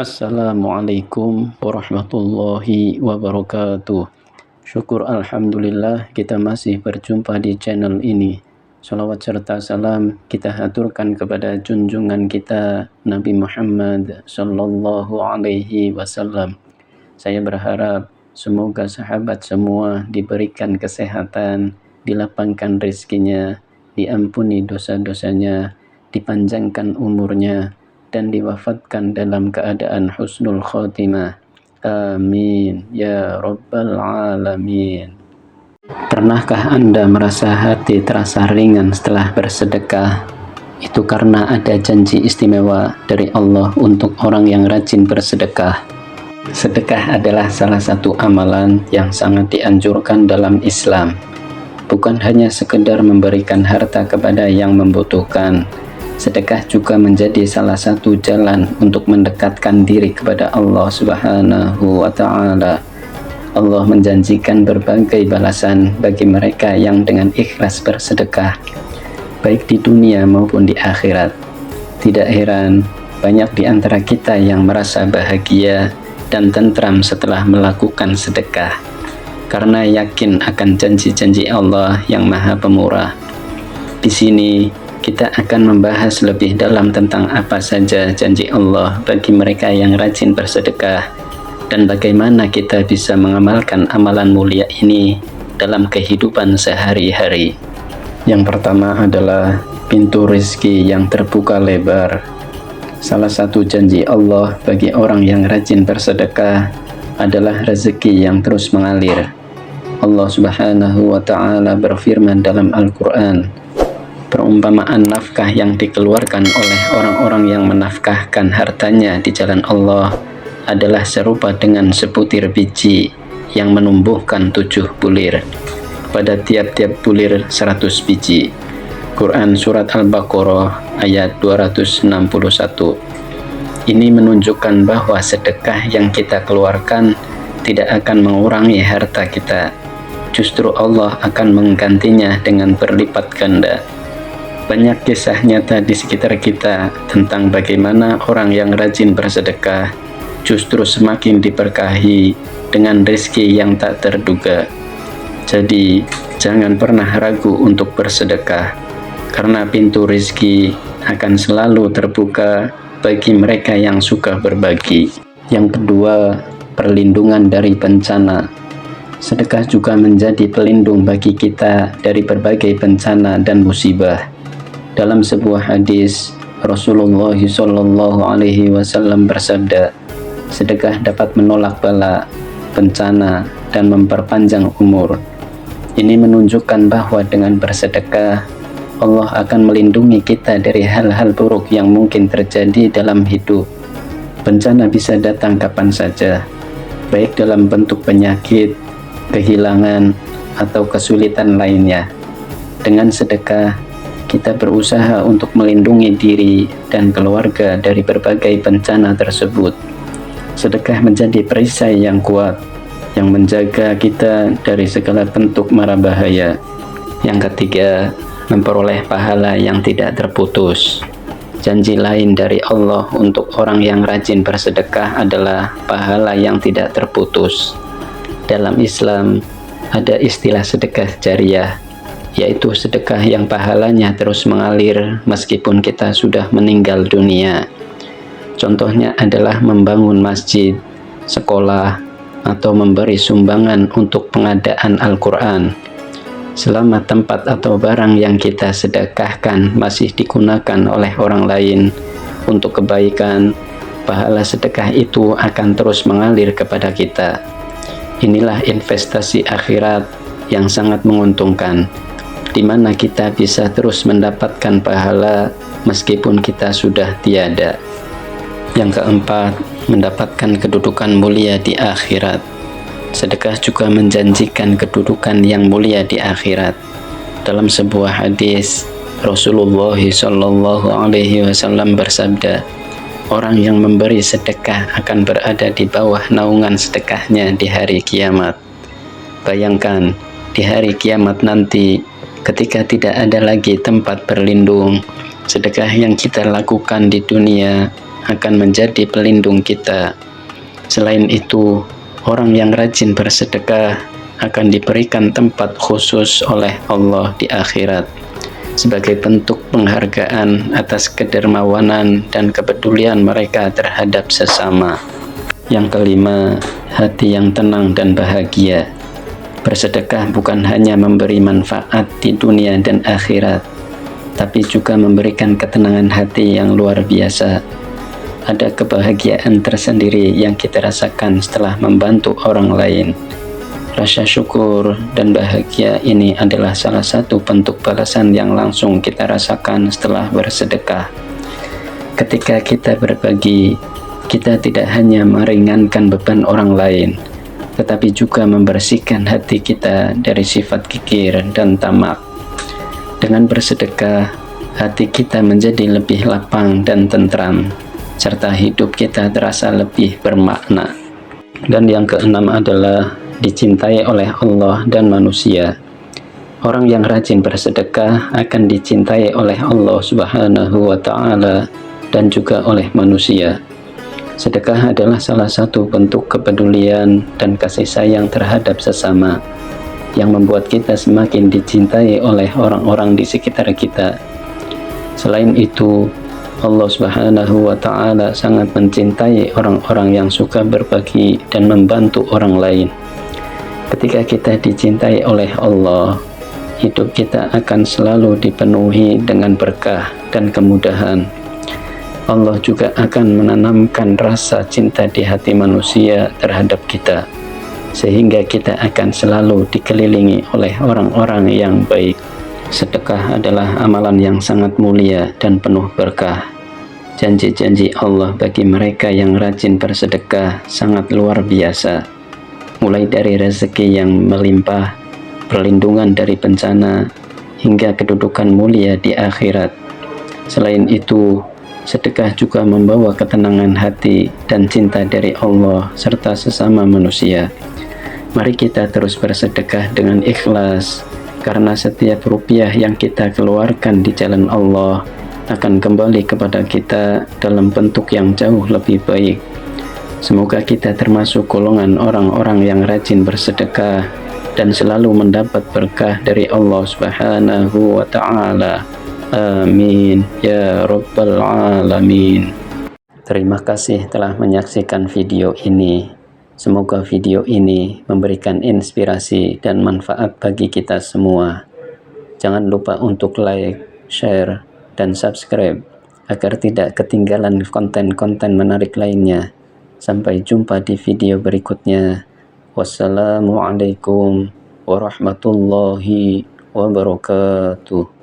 Assalamualaikum warahmatullahi wabarakatuh. Syukur Alhamdulillah kita masih berjumpa di channel ini. Salawat serta salam kita haturkan kepada junjungan kita Nabi Muhammad sallallahu alaihi wasallam. Saya berharap semoga sahabat semua diberikan kesehatan, dilapangkan rezekinya, diampuni dosa-dosanya, dipanjangkan umurnya, dan diwafatkan dalam keadaan husnul khotimah. Amin ya rabbal alamin. Pernahkah Anda merasa hati terasa ringan setelah bersedekah? Itu karena ada janji istimewa dari Allah untuk orang yang rajin bersedekah. Sedekah adalah salah satu amalan yang sangat dianjurkan dalam Islam. Bukan hanya sekedar memberikan harta kepada yang membutuhkan, sedekah juga menjadi salah satu jalan untuk mendekatkan diri kepada Allah Subhanahu wa Ta'ala. Allah menjanjikan berbagai balasan bagi mereka yang dengan ikhlas bersedekah, baik di dunia maupun di akhirat. Tidak heran, banyak di antara kita yang merasa bahagia dan tentram setelah melakukan sedekah, karena yakin akan janji-janji Allah yang Maha Pemurah. Di sini kita akan membahas lebih dalam tentang apa saja janji Allah bagi mereka yang rajin bersedekah dan bagaimana kita bisa mengamalkan amalan mulia ini dalam kehidupan sehari-hari. Yang pertama adalah pintu rezeki yang terbuka lebar. Salah satu janji Allah bagi orang yang rajin bersedekah adalah rezeki yang terus mengalir. Allah Subhanahu wa Ta'ala berfirman dalam Al-Quran, perumpamaan nafkah yang dikeluarkan oleh orang-orang yang menafkahkan hartanya di jalan Allah adalah serupa dengan sebutir biji yang menumbuhkan 7 bulir. Pada tiap-tiap bulir 100 biji. Quran Surat Al-Baqarah ayat 261. Ini menunjukkan bahwa sedekah yang kita keluarkan tidak akan mengurangi harta kita. Justru Allah akan menggantinya dengan berlipat ganda. Banyak kisah nyata di sekitar kita tentang bagaimana orang yang rajin bersedekah justru semakin diberkahi dengan rezeki yang tak terduga. Jadi, jangan pernah ragu untuk bersedekah, karena pintu rezeki akan selalu terbuka bagi mereka yang suka berbagi. Yang kedua, perlindungan dari bencana. Sedekah juga menjadi pelindung bagi kita dari berbagai bencana dan musibah. Dalam sebuah hadis, Rasulullah Shallallahu Alaihi Wasallam bersabda, sedekah dapat menolak bala, bencana, dan memperpanjang umur. Ini menunjukkan bahwa dengan bersedekah, Allah akan melindungi kita dari hal-hal buruk yang mungkin terjadi dalam hidup. Bencana bisa datang kapan saja, baik dalam bentuk penyakit, kehilangan, atau kesulitan lainnya. Dengan sedekah, kita berusaha untuk melindungi diri dan keluarga dari berbagai bencana tersebut. Sedekah menjadi perisai yang kuat yang menjaga kita dari segala bentuk mara bahaya. Yang ketiga, memperoleh pahala yang tidak terputus. Janji lain dari Allah untuk orang yang rajin bersedekah adalah pahala yang tidak terputus. Dalam Islam ada istilah sedekah jariyah, yaitu sedekah yang pahalanya terus mengalir meskipun kita sudah meninggal dunia. Contohnya adalah membangun masjid, sekolah, atau memberi sumbangan untuk pengadaan Al-Quran. Selama tempat atau barang yang kita sedekahkan masih digunakan oleh orang lain untuk kebaikan, pahala sedekah itu akan terus mengalir kepada kita. Inilah investasi akhirat yang sangat menguntungkan, di mana kita bisa terus mendapatkan pahala meskipun kita sudah tiada. Yang keempat, mendapatkan kedudukan mulia di akhirat. Sedekah juga menjanjikan kedudukan yang mulia di akhirat. Dalam sebuah hadis, Rasulullah Shallallahu Alaihi Wasallam bersabda, orang yang memberi sedekah akan berada di bawah naungan sedekahnya di hari kiamat. Bayangkan, di hari kiamat nanti, ketika tidak ada lagi tempat berlindung, sedekah yang kita lakukan di dunia akan menjadi pelindung kita. Selain itu, orang yang rajin bersedekah akan diberikan tempat khusus oleh Allah di akhirat sebagai bentuk penghargaan atas kedermawanan dan kepedulian mereka terhadap sesama. Yang kelima, hati yang tenang dan bahagia. Bersedekah bukan hanya memberi manfaat di dunia dan akhirat, tapi juga memberikan ketenangan hati yang luar biasa. Ada kebahagiaan tersendiri yang kita rasakan setelah membantu orang lain. Rasa syukur dan bahagia ini adalah salah satu bentuk balasan yang langsung kita rasakan setelah bersedekah. Ketika kita berbagi, kita tidak hanya meringankan beban orang lain, tetapi juga membersihkan hati kita dari sifat kikir dan tamak. Dengan bersedekah, hati kita menjadi lebih lapang dan tentram, serta hidup kita terasa lebih bermakna. Dan yang keenam adalah dicintai oleh Allah dan manusia. Orang yang rajin bersedekah akan dicintai oleh Allah Subhanahu wa Ta'ala dan juga oleh manusia. Sedekah adalah salah satu bentuk kepedulian dan kasih sayang terhadap sesama yang membuat kita semakin dicintai oleh orang-orang di sekitar kita. Selain itu, Allah Subhanahu wa Ta'ala sangat mencintai orang-orang yang suka berbagi dan membantu orang lain. Ketika kita dicintai oleh Allah, hidup kita akan selalu dipenuhi dengan berkah dan kemudahan. Allah juga akan menanamkan rasa cinta di hati manusia terhadap kita, sehingga kita akan selalu dikelilingi oleh orang-orang yang baik. Sedekah adalah amalan yang sangat mulia dan penuh berkah. Janji-janji Allah bagi mereka yang rajin bersedekah sangat luar biasa, mulai dari rezeki yang melimpah, perlindungan dari bencana, hingga kedudukan mulia di akhirat. Selain itu, sedekah juga membawa ketenangan hati dan cinta dari Allah serta sesama manusia. Mari kita terus bersedekah dengan ikhlas, karena setiap rupiah yang kita keluarkan di jalan Allah akan kembali kepada kita dalam bentuk yang jauh lebih baik. Semoga kita termasuk golongan orang-orang yang rajin bersedekah dan selalu mendapat berkah dari Allah Subhanahu wa Ta'ala. Amin ya Rabbal Alamin. Terima kasih telah menyaksikan video ini. Semoga video ini memberikan inspirasi dan manfaat bagi kita semua. Jangan lupa untuk like, share, dan subscribe agar tidak ketinggalan konten-konten menarik lainnya. Sampai jumpa di video berikutnya. Wassalamualaikum warahmatullahi wabarakatuh.